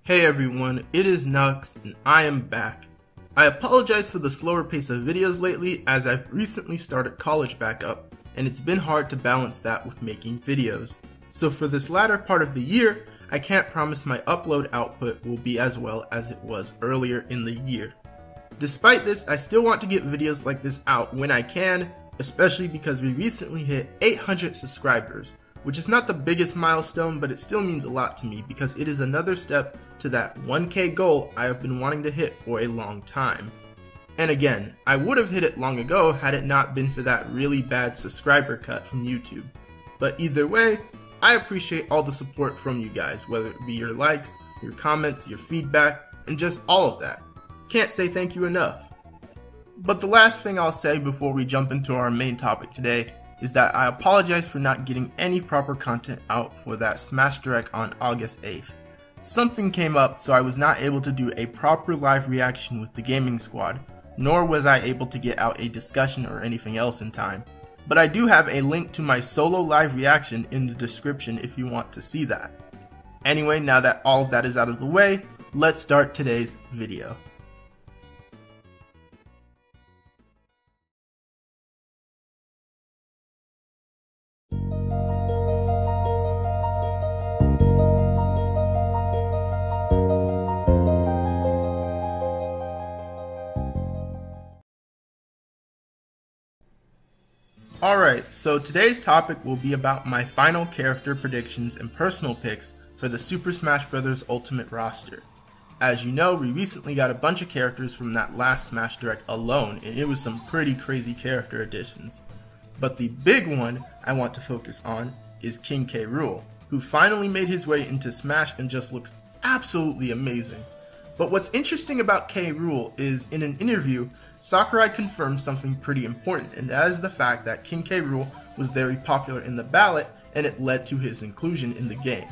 Hey everyone, it is Nux and I am back. I apologize for the slower pace of videos lately as I've recently started college back up and it's been hard to balance that with making videos. So for this latter part of the year, I can't promise my upload output will be as well as it was earlier in the year. Despite this, I still want to get videos like this out when I can, especially because we recently hit 800 subscribers, which is not the biggest milestone, but it still means a lot to me because it is another step to that 1K goal I have been wanting to hit for a long time. And again, I would have hit it long ago had it not been for that really bad subscriber cut from YouTube. But either way, I appreciate all the support from you guys, whether it be your likes, your comments, your feedback, and just all of that. Can't say thank you enough. But the last thing I'll say before we jump into our main topic today is that I apologize for not getting any proper content out for that Smash Direct on August 8th. Something came up, so I was not able to do a proper live reaction with the gaming squad, nor was I able to get out a discussion or anything else in time. But I do have a link to my solo live reaction in the description if you want to see that. Anyway, now that all of that is out of the way, let's start today's video. Alright, so today's topic will be about my final character predictions and personal picks for the Super Smash Bros. Ultimate roster. As you know, we recently got a bunch of characters from that last Smash Direct alone, and it was some pretty crazy character additions. But the big one I want to focus on is King K. Rool, who finally made his way into Smash and just looks absolutely amazing. But what's interesting about K. Rool is, in an interview, Sakurai confirmed something pretty important, and that is the fact that King K. Rool was very popular in the ballot and it led to his inclusion in the game,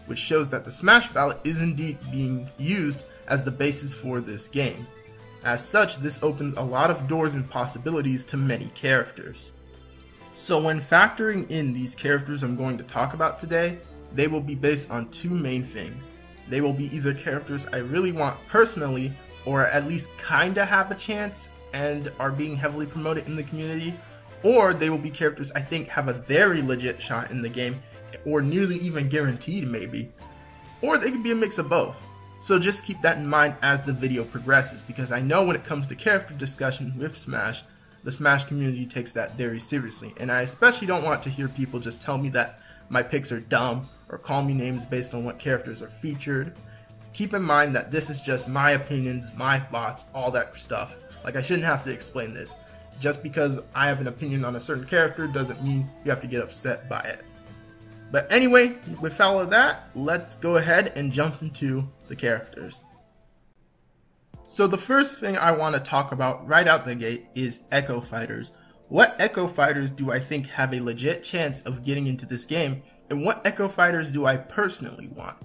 which shows that the Smash ballot is indeed being used as the basis for this game. As such, this opens a lot of doors and possibilities to many characters. So when factoring in these characters I'm going to talk about today, they will be based on two main things. They will be either characters I really want personally, or at least kinda have a chance and are being heavily promoted in the community, or they will be characters I think have a very legit shot in the game, or nearly even guaranteed maybe. Or they could be a mix of both. So just keep that in mind as the video progresses, because I know when it comes to character discussion with Smash, the Smash community takes that very seriously, and I especially don't want to hear people just tell me that my picks are dumb, or call me names based on what characters are featured. Keep in mind that this is just my opinions, my thoughts, all that stuff. Like, I shouldn't have to explain this. Just because I have an opinion on a certain character doesn't mean you have to get upset by it. But anyway, with all of that, let's go ahead and jump into the characters. So the first thing I want to talk about right out the gate is Ekko Fighters. What Ekko Fighters do I think have a legit chance of getting into this game, and what Ekko Fighters do I personally want?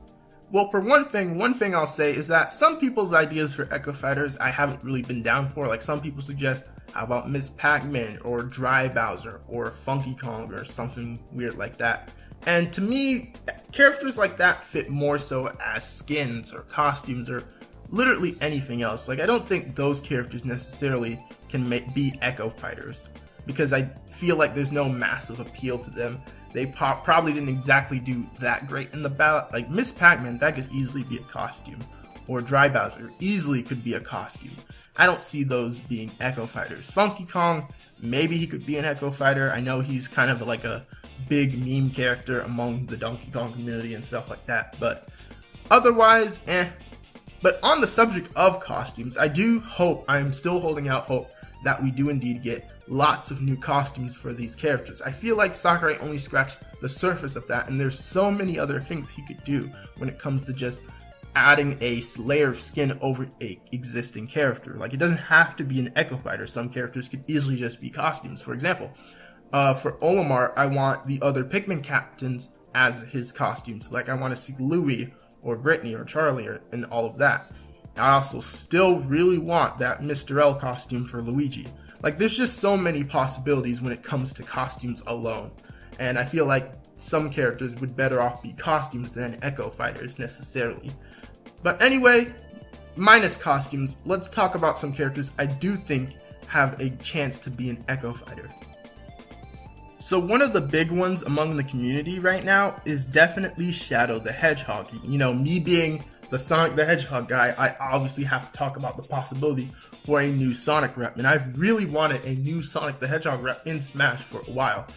Well, for one thing I'll say is that some people's ideas for Ekko Fighters I haven't really been down for. Like, some people suggest, how about Miss Pac-Man, or Dry Bowser, or Funky Kong, or something weird like that. And to me, characters like that fit more so as skins, or costumes, or literally anything else. Like, I don't think those characters necessarily can be Ekko Fighters, because I feel like there's no massive appeal to them. They probably didn't exactly do that great in the ballot. Like Miss Pac-Man, that could easily be a costume. Or Dry Bowser easily could be a costume. I don't see those being Ekko Fighters. Funky Kong, maybe he could be an Ekko Fighter. I know he's kind of like a big meme character among the Donkey Kong community and stuff like that. But otherwise, But on the subject of costumes, I'm still holding out hope that we do indeed get lots of new costumes for these characters. I feel like Sakurai only scratched the surface of that, and there's so many other things he could do when it comes to just adding a layer of skin over a existing character. Like, it doesn't have to be an Ekko Fighter. Some characters could easily just be costumes. For example, for Olimar, I want the other Pikmin captains as his costumes. Like, I want to see Louie or Brittany or Charlie and all of that. I also still really want that Mr. L costume for Luigi. Like, there's just so many possibilities when it comes to costumes alone. And I feel like some characters would better off be costumes than Ekko Fighters necessarily. But anyway, minus costumes, let's talk about some characters I do think have a chance to be an Ekko Fighter. So one of the big ones among the community right now is definitely Shadow the Hedgehog. You know, me being the Sonic the Hedgehog guy, I obviously have to talk about the possibility for a new Sonic rep, and I've really wanted a new Sonic the Hedgehog rep in Smash for a while.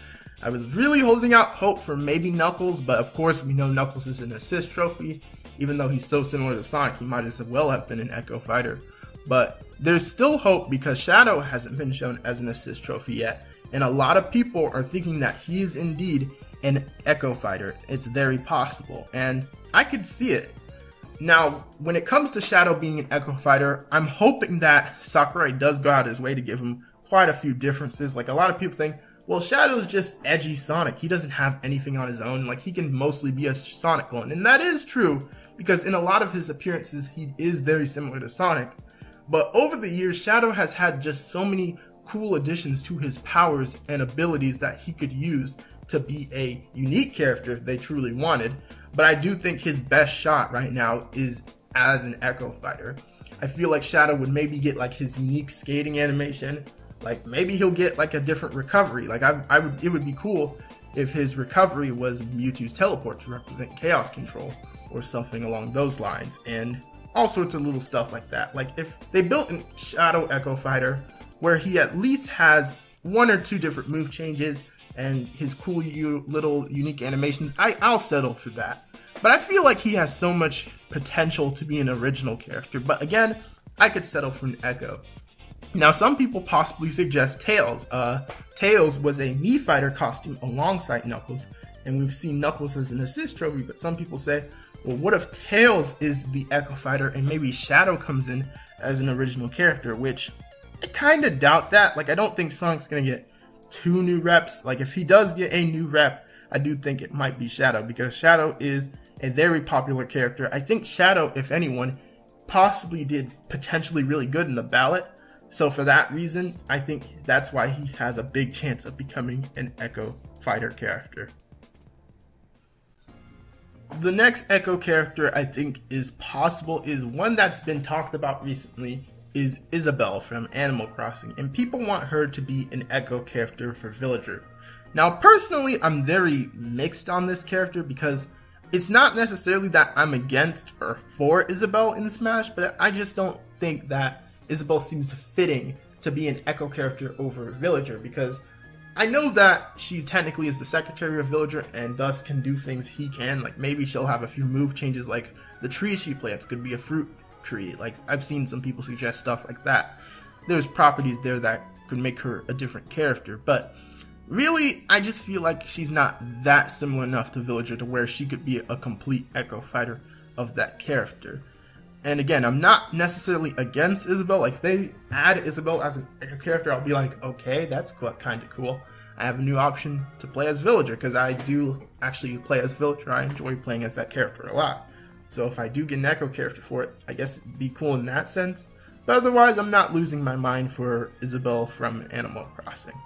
I was really holding out hope for maybe Knuckles, but of course we know Knuckles is an assist trophy. Even though he's so similar to Sonic, he might as well have been an Ekko Fighter. But there's still hope because Shadow hasn't been shown as an assist trophy yet, and a lot of people are thinking that he is indeed an Ekko Fighter. It's very possible, and I could see it. Now, when it comes to Shadow being an Ekko Fighter, I'm hoping that Sakurai does go out his way to give him quite a few differences. Like, a lot of people think, well, Shadow's just edgy Sonic. He doesn't have anything on his own. Like, he can mostly be a Sonic clone. And that is true, because in a lot of his appearances, he is very similar to Sonic. But over the years, Shadow has had just so many cool additions to his powers and abilities that he could use to be a unique character if they truly wanted. But I do think his best shot right now is as an Ekko Fighter. I feel like Shadow would maybe get like his unique skating animation. Like maybe he'll get like a different recovery. Like it would be cool if his recovery was Mewtwo's teleport to represent chaos control or something along those lines, and all sorts of little stuff like that. Like if they built a Shadow Ekko Fighter where he at least has 1 or 2 different move changes and his cool little unique animations, I'll settle for that. But I feel like he has so much potential to be an original character. But again, I could settle for an Ekko. Now, some people possibly suggest Tails. Tails was a Mii Fighter costume alongside Knuckles, and we've seen Knuckles as an assist trophy, but some people say, well, what if Tails is the Ekko Fighter and maybe Shadow comes in as an original character, which I kind of doubt that. Like, I don't think Sonic's going to get 2 new reps. Like, if he does get a new rep, I do think it might be Shadow, because Shadow is a very popular character. I think Shadow, if anyone, possibly did potentially really good in the ballot. So for that reason, I think that's why he has a big chance of becoming an Ekko Fighter character. The next Ekko character I think is possible is one that's been talked about recently, is Isabel from Animal Crossing, and people want her to be an Ekko character for Villager. Now personally, I'm very mixed on this character because it's not necessarily that I'm against or for Isabel in Smash, but I just don't think that Isabel seems fitting to be an Ekko character over Villager, because I know that she technically is the secretary of Villager and thus can do things he can. Like maybe she'll have a few move changes, like the tree she plants could be a fruit tree. Like I've seen some people suggest stuff like that. There's properties there that could make her a different character, but really I just feel like she's not that similar enough to Villager to where she could be a complete Ekko Fighter of that character. And again, I'm not necessarily against Isabel. Like, if they add Isabel as an Ekko character, I'll be like, okay, that's kind of cool. I have a new option to play as Villager, because I do actually play as Villager. I enjoy playing as that character a lot. So if I do get an Ekko character for it, I guess it'd be cool in that sense. But otherwise, I'm not losing my mind for Isabel from Animal Crossing.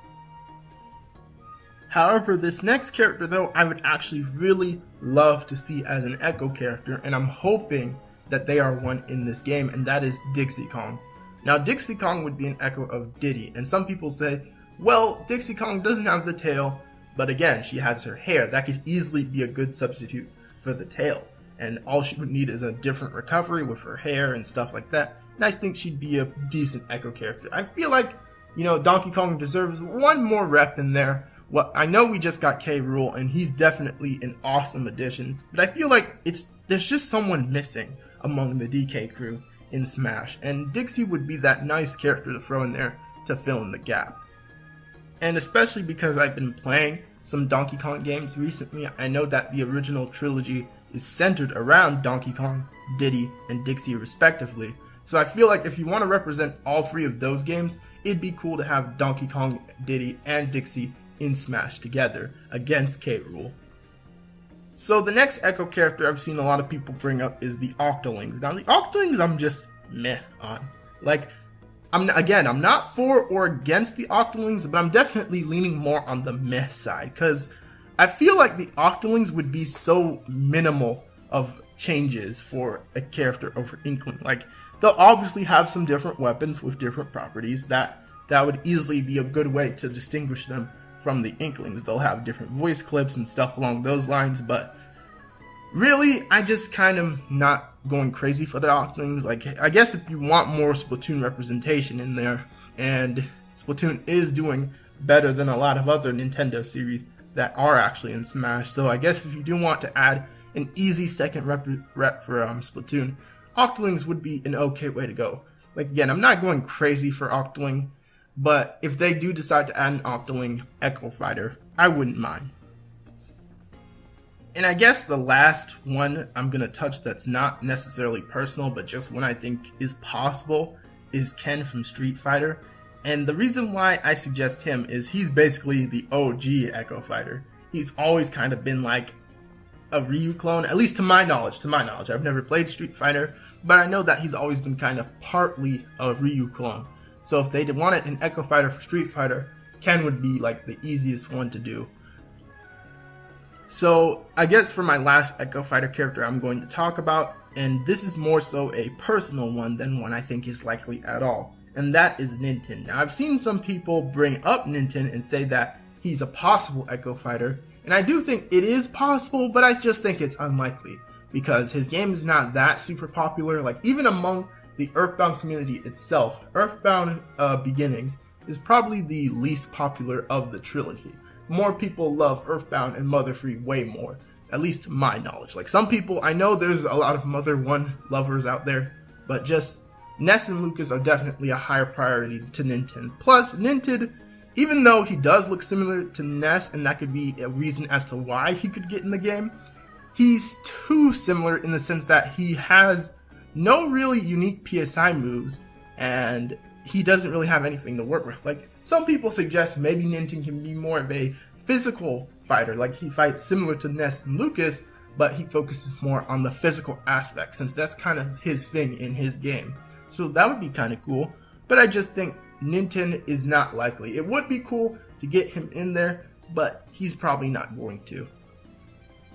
However, this next character, though, I would actually really love to see as an Ekko character, and I'm hoping that they are one in this game, and that is Dixie Kong. Now, Dixie Kong would be an Ekko of Diddy, and some people say, well, Dixie Kong doesn't have the tail, but again, she has her hair. That could easily be a good substitute for the tail, and all she would need is a different recovery with her hair and stuff like that, and I think she'd be a decent Ekko character. I feel like, you know, Donkey Kong deserves one more rep in there. Well, I know we just got K. Rool, and he's definitely an awesome addition, but I feel like there's just someone missing among the DK crew in Smash, and Dixie would be that nice character to throw in there to fill in the gap. And especially because I've been playing some Donkey Kong games recently, I know that the original trilogy is centered around Donkey Kong, Diddy, and Dixie respectively, so I feel like if you want to represent all 3 of those games, it'd be cool to have Donkey Kong, Diddy, and Dixie in Smash together against K. Rool. So the next Ekko character I've seen a lot of people bring up is the Octolings. Now the Octolings I'm just meh on. Like, I'm not for or against the Octolings, but I'm definitely leaning more on the meh side, because I feel like the Octolings would be so minimal of changes for a character over Inkling. Like, they'll obviously have some different weapons with different properties that would easily be a good way to distinguish them from the Inklings. They'll have different voice clips and stuff along those lines, but really, I just kind of not going crazy for the Octolings. Like, I guess if you want more Splatoon representation in there, and Splatoon is doing better than a lot of other Nintendo series that are actually in Smash, so I guess if you do want to add an easy second rep for Splatoon, Octolings would be an okay way to go. Like, again, I'm not going crazy for Octoling, but if they do decide to add an Octoling Ekko Fighter, I wouldn't mind. And I guess the last one I'm going to touch that's not necessarily personal, but just one I think is possible, is Ken from Street Fighter. And the reason why I suggest him is he's basically the OG Ekko Fighter. He's always kind of been like a Ryu clone, at least to my knowledge. I've never played Street Fighter, but I know that he's always been kind of partly a Ryu clone. So if they wanted an Ekko Fighter for Street Fighter, Ken would be like the easiest one to do. So I guess for my last Ekko Fighter character I'm going to talk about, and this is more so a personal one than one I think is likely at all, and that is Nint. Now, I've seen some people bring up Nint and say that he's a possible Ekko Fighter, and I do think it is possible, but I just think it's unlikely, because his game is not that super popular. Like, even among the Earthbound community itself, Earthbound Beginnings is probably the least popular of the trilogy. More people love Earthbound and Mother 3 way more, at least to my knowledge. Like, some people, I know there's a lot of Mother 1 lovers out there, but just Ness and Lucas are definitely a higher priority to Nint. Plus, Nint, even though he does look similar to Ness, and that could be a reason as to why he could get in the game, he's too similar in the sense that he has no really unique PSI moves, and he doesn't really have anything to work with. Like, some people suggest maybe Nint can be more of a physical fighter, like he fights similar to Ness and Lucas, but he focuses more on the physical aspect, since that's kind of his thing in his game. So that would be kind of cool, but I just think Nint is not likely. It would be cool to get him in there, but he's probably not going to.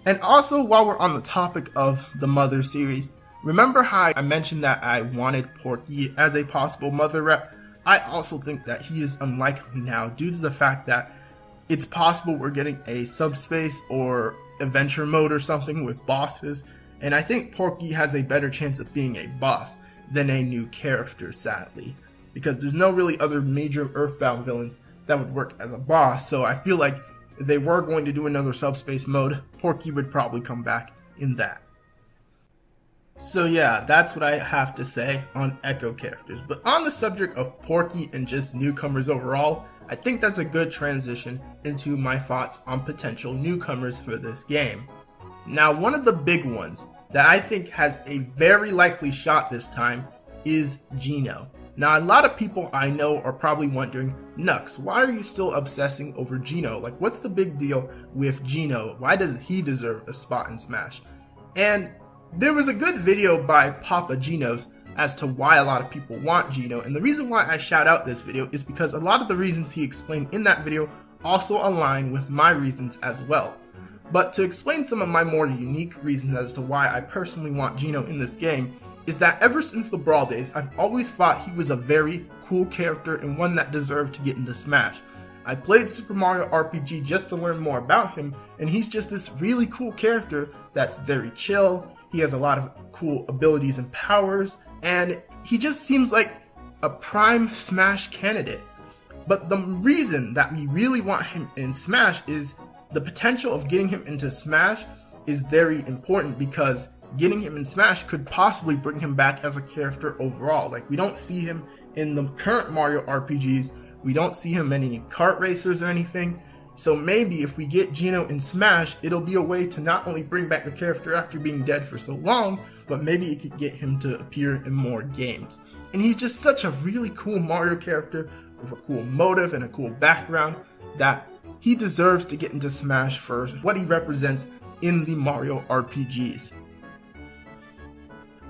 And also, while we're on the topic of the Mother series, remember how I mentioned that I wanted Porky as a possible Mother rep? I also think that he is unlikely now due to the fact that it's possible we're getting a subspace or adventure mode or something with bosses, and I think Porky has a better chance of being a boss than a new character, sadly, because there's no really other major Earthbound villains that would work as a boss. So I feel like if they were going to do another subspace mode, Porky would probably come back in that. So yeah, that's what I have to say on Ekko characters. But on the subject of Porky and just newcomers overall, I think that's a good transition into my thoughts on potential newcomers for this game. Now, one of the big ones that I think has a very likely shot this time is Geno. Now, a lot of people I know are probably wondering, Nux, why are you still obsessing over Geno? Like, what's the big deal with Geno? Why does he deserve a spot in Smash? And there was a good video by PapaGenos as to why a lot of people want Geno, and the reason why I shout out this video is because a lot of the reasons he explained in that video also align with my reasons as well. But to explain some of my more unique reasons as to why I personally want Geno in this game is that ever since the Brawl days, I've always thought he was a very cool character and one that deserved to get into Smash. I played Super Mario RPG just to learn more about him, and he's just this really cool character that's very chill. He has a lot of cool abilities and powers, and he just seems like a prime Smash candidate. But the reason that we really want him in Smash is the potential of getting him into Smash is very important, because getting him in Smash could possibly bring him back as a character overall. Like, we don't see him in the current Mario RPGs, we don't see him in any kart racers or anything. So maybe if we get Geno in Smash, it'll be a way to not only bring back the character after being dead for so long, but maybe it could get him to appear in more games. And he's just such a really cool Mario character with a cool motive and a cool background that he deserves to get into Smash for what he represents in the Mario RPGs.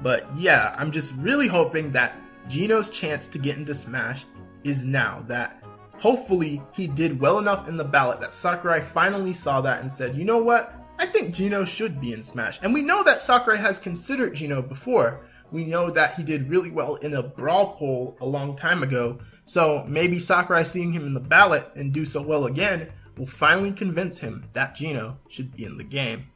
But yeah, I'm just really hoping that Geno's chance to get into Smash is now, that hopefully he did well enough in the ballot that Sakurai finally saw that and said, you know what, I think Geno should be in Smash. And we know that Sakurai has considered Geno before. We know that he did really well in a Brawl poll a long time ago. So maybe Sakurai seeing him in the ballot and do so well again will finally convince him that Geno should be in the game.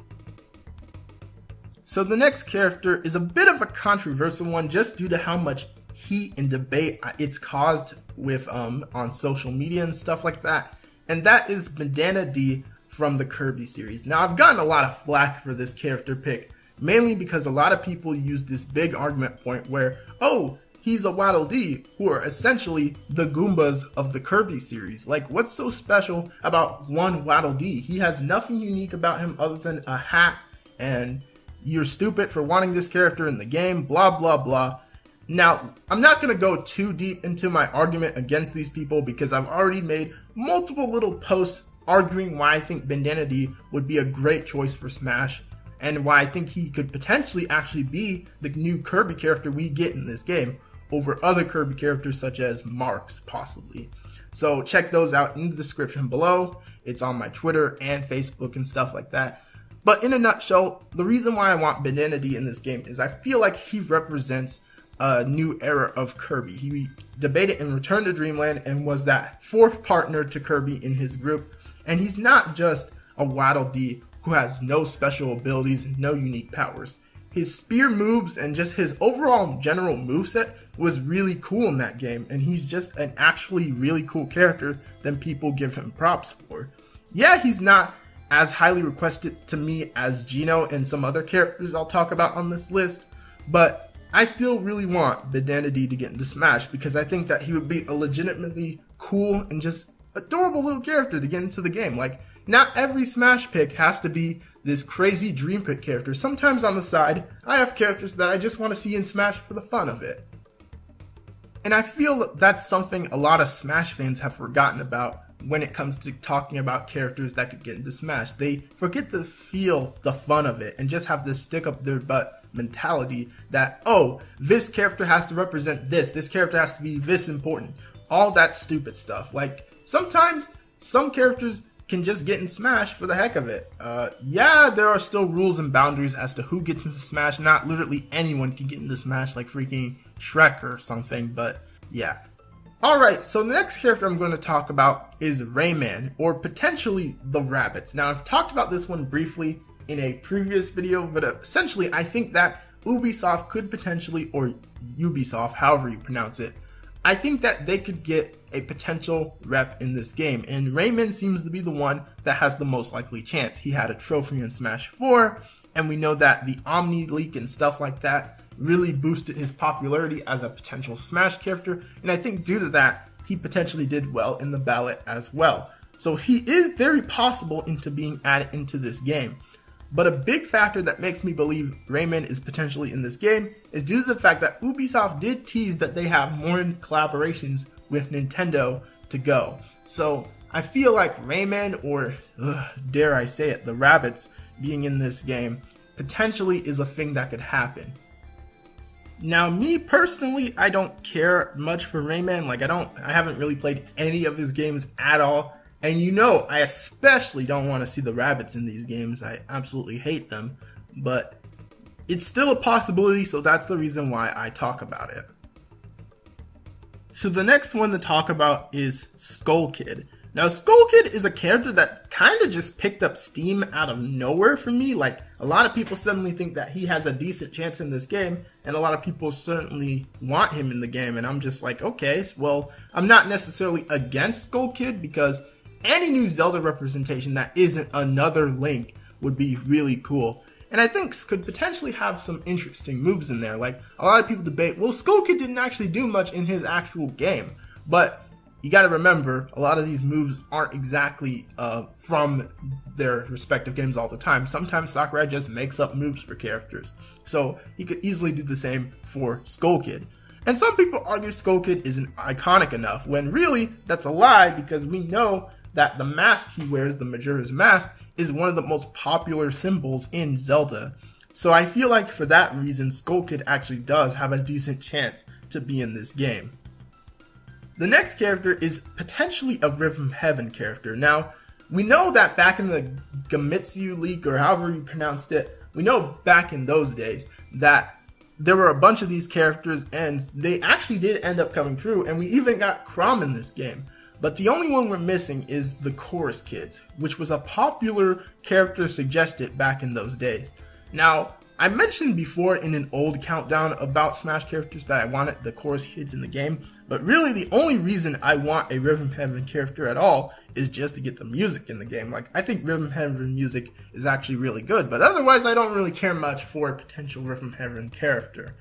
So the next character is a bit of a controversial one just due to how much heat and debate it's caused with on social media and stuff like that. And that is Bandana Dee from the Kirby series. Now I've gotten a lot of flack for this character pick, mainly because a lot of people use this big argument point where, oh, he's a Waddle Dee, who are essentially the Goombas of the Kirby series. Like, what's so special about one Waddle Dee? He has nothing unique about him other than a hat, and you're stupid for wanting this character in the game, blah, blah, blah. Now, I'm not going to go too deep into my argument against these people because I've already made multiple little posts arguing why I think Bandana Dee would be a great choice for Smash, and why I think he could potentially actually be the new Kirby character we get in this game over other Kirby characters such as Marks, possibly. So check those out in the description below. It's on my Twitter and Facebook and stuff like that. But in a nutshell, the reason why I want Bandana Dee in this game is I feel like he represents a new era of Kirby. He debated in Return to Dreamland and was that fourth partner to Kirby in his group. And he's not just a Waddle Dee who has no special abilities and no unique powers. His spear moves and just his overall general moveset was really cool in that game, and he's just an actually really cool character than people give him props for. Yeah, he's not as highly requested to me as Geno and some other characters I'll talk about on this list, but I still really want Bandana Dee to get into Smash because I think that he would be a legitimately cool and just adorable little character to get into the game. Like, not every Smash pick has to be this crazy dream pick character. Sometimes on the side, I have characters that I just want to see in Smash for the fun of it. And I feel that's something a lot of Smash fans have forgotten about when it comes to talking about characters that could get into Smash. They forget to feel the fun of it and just have this stick up their butt mentality that, oh, this character has to represent this character has to be this important. All that stupid stuff. Like, sometimes some characters can just get in Smash for the heck of it. Yeah, there are still rules and boundaries as to who gets into Smash. Not literally anyone can get into Smash like freaking Shrek or something, but yeah. Alright, so the next character I'm going to talk about is Rayman, or potentially the Rabbits. Now, I've talked about this one briefly in a previous video, but essentially I think that Ubisoft could potentially, or Ubisoft, however you pronounce it, I think that they could get a potential rep in this game, and Rayman seems to be the one that has the most likely chance. He had a trophy in Smash 4, and we know that the Omni leak and stuff like that really boosted his popularity as a potential Smash character, and I think due to that, he potentially did well in the ballot as well. So he is very possible into being added into this game. But a big factor that makes me believe Rayman is potentially in this game is due to the fact that Ubisoft did tease that they have more collaborations with Nintendo to go. So I feel like Rayman, or dare I say it, the Rabbits being in this game potentially is a thing that could happen. Now, me personally, I don't care much for Rayman. Like, I haven't really played any of his games at all. And you know, I especially don't want to see the Rabbits in these games. I absolutely hate them. But it's still a possibility, so that's the reason why I talk about it. So the next one to talk about is Skull Kid. Now, Skull Kid is a character that kind of just picked up steam out of nowhere for me. Like, a lot of people suddenly think that he has a decent chance in this game, and a lot of people certainly want him in the game, and I'm just like, okay, well, I'm not necessarily against Skull Kid, because any new Zelda representation that isn't another Link would be really cool. And I think could potentially have some interesting moves in there. Like, a lot of people debate, well, Skull Kid didn't actually do much in his actual game, but you gotta remember, a lot of these moves aren't exactly from their respective games all the time. Sometimes Sakurai just makes up moves for characters. So he could easily do the same for Skull Kid. And some people argue Skull Kid isn't iconic enough, when really, that's a lie, because we know that the mask he wears, the Majora's Mask, is one of the most popular symbols in Zelda. So I feel like for that reason, Skull Kid actually does have a decent chance to be in this game. The next character is potentially a Riff from Heaven character. Now, we know that back in the Gamitsu leak, or however you pronounced it, we know back in those days that there were a bunch of these characters, and they actually did end up coming true, and we even got Chrom in this game. But the only one we're missing is the Chorus Kids, which was a popular character suggested back in those days. Now, I mentioned before in an old countdown about Smash characters that I wanted the Chorus Kids in the game, but really the only reason I want a Rhythm Heaven character at all is just to get the music in the game. Like, I think Rhythm Heaven music is actually really good, but otherwise I don't really care much for a potential Rhythm Heaven character.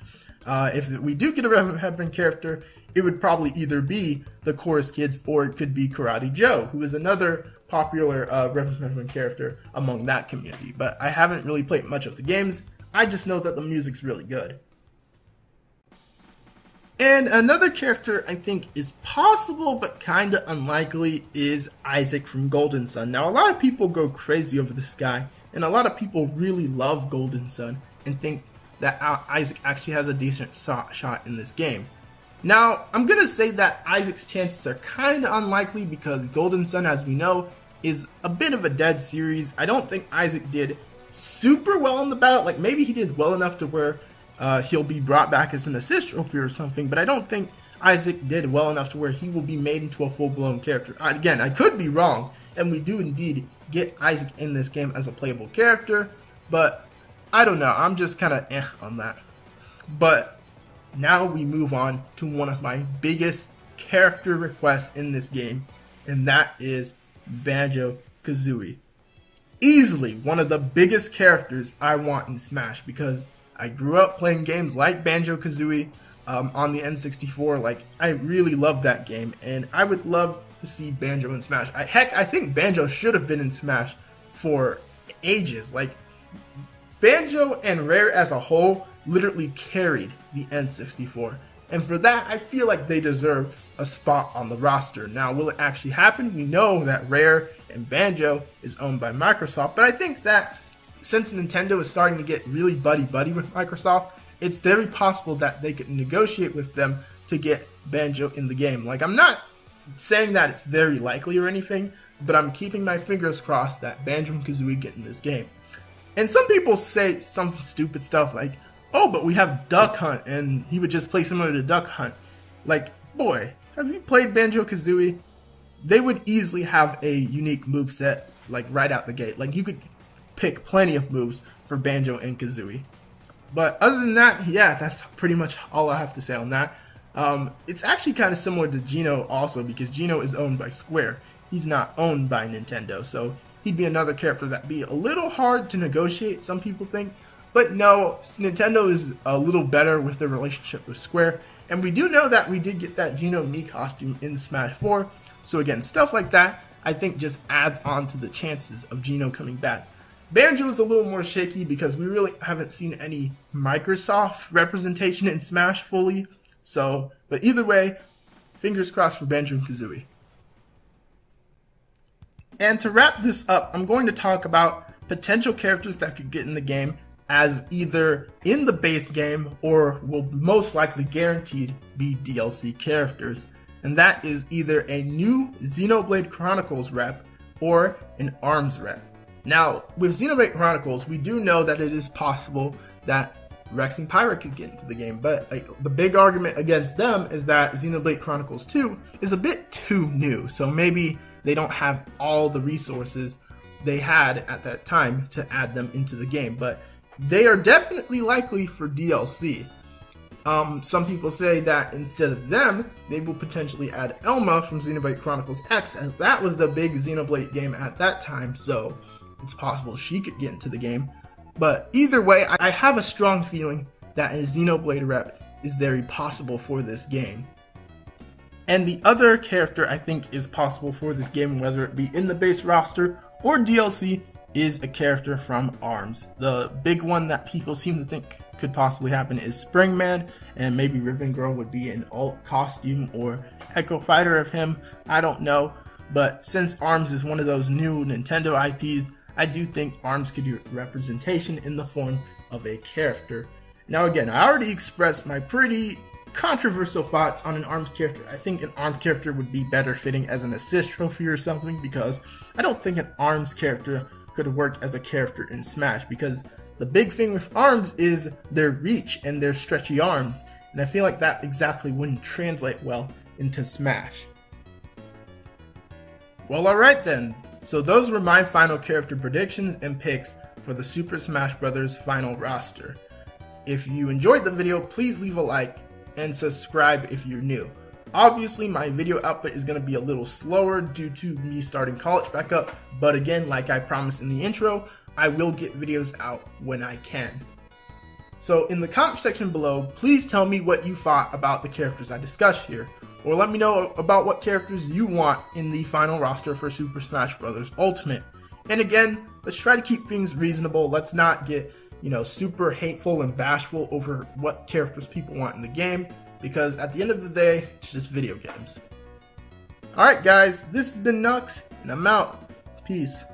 If we do get a Rhythm Heaven character, it would probably either be the Chorus Kids or it could be Karate Joe, who is another popular Rhythm Heaven character among that community. But I haven't really played much of the games. I just know that the music's really good. And another character I think is possible but kinda unlikely is Isaac from Golden Sun. Now, a lot of people go crazy over this guy, and a lot of people really love Golden Sun and think that Isaac actually has a decent shot in this game. Now, I'm gonna say that Isaac's chances are kinda unlikely because Golden Sun, as we know, is a bit of a dead series. I don't think Isaac did super well in the battle. Like, maybe he did well enough to where he'll be brought back as an assist trophy or something, but I don't think Isaac did well enough to where he will be made into a full-blown character. Again, I could be wrong, and we do indeed get Isaac in this game as a playable character, but I don't know. I'm just kind of on that. But now we move on to one of my biggest character requests in this game, and that is Banjo Kazooie. Easily one of the biggest characters I want in Smash, because I grew up playing games like Banjo Kazooie on the N64. Like, I really loved that game, and I would love to see Banjo in Smash. Heck, I think Banjo should have been in Smash for ages. Like, Banjo and Rare as a whole literally carried the N64, and for that, I feel like they deserve a spot on the roster. Now, will it actually happen? We know that Rare and Banjo is owned by Microsoft, but I think that since Nintendo is starting to get really buddy-buddy with Microsoft, it's very possible that they could negotiate with them to get Banjo in the game. Like, I'm not saying that it's very likely or anything, but I'm keeping my fingers crossed that Banjo and Kazooie get in this game. And some people say some stupid stuff like, oh, but we have Duck Hunt, and he would just play similar to Duck Hunt. Like, boy, have you played Banjo Kazooie? They would easily have a unique moveset, like, right out the gate. Like, you could pick plenty of moves for Banjo and Kazooie. But other than that, yeah, that's pretty much all I have to say on that. It's actually kind of similar to Geno also, because Geno is owned by Square. He's not owned by Nintendo, so he'd be another character that'd be a little hard to negotiate, some people think. But no, Nintendo is a little better with their relationship with Square. And we do know that we did get that Geno Mii costume in Smash 4. So again, stuff like that, I think just adds on to the chances of Geno coming back. Banjo is a little more shaky because we really haven't seen any Microsoft representation in Smash fully. So, but either way, fingers crossed for Banjo and Kazooie. And to wrap this up, I'm going to talk about potential characters that could get in the game as either in the base game or will most likely guaranteed be DLC characters. And that is either a new Xenoblade Chronicles rep or an Arms rep. Now, with Xenoblade Chronicles, we do know that it is possible that Rex and Pyra could get into the game, but the big argument against them is that Xenoblade Chronicles 2 is a bit too new, so maybe they don't have all the resources they had at that time to add them into the game, but they are definitely likely for DLC. Some people say that instead of them, they will potentially add Elma from Xenoblade Chronicles X, as that was the big Xenoblade game at that time, so it's possible she could get into the game. But either way, I have a strong feeling that a Xenoblade rep is very possible for this game. And the other character I think is possible for this game, whether it be in the base roster or DLC, is a character from ARMS. The big one that people seem to think could possibly happen is Springman, and maybe Ribbon Girl would be an alt costume or Ekko Fighter of him, I don't know. But since ARMS is one of those new Nintendo IPs, I do think ARMS could do representation in the form of a character. Now again, I already expressed my pretty controversial thoughts on an ARMS character. I think an ARMS character would be better fitting as an assist trophy or something, because I don't think an ARMS character could work as a character in Smash, because the big thing with ARMS is their reach and their stretchy arms, and I feel like that exactly wouldn't translate well into Smash. Well, alright then. So those were my final character predictions and picks for the Super Smash Bros. Final roster. If you enjoyed the video, please leave a like and subscribe if you're new. Obviously, my video output is going to be a little slower due to me starting college back up, but again, like I promised in the intro, I will get videos out when I can. So in the comment section below, please tell me what you thought about the characters I discussed here, or let me know about what characters you want in the final roster for Super Smash Bros. Ultimate. And again, let's try to keep things reasonable. Let's not get, super hateful and bashful over what characters people want in the game, because at the end of the day, it's just video games. Alright guys, this has been Nux, and I'm out. Peace.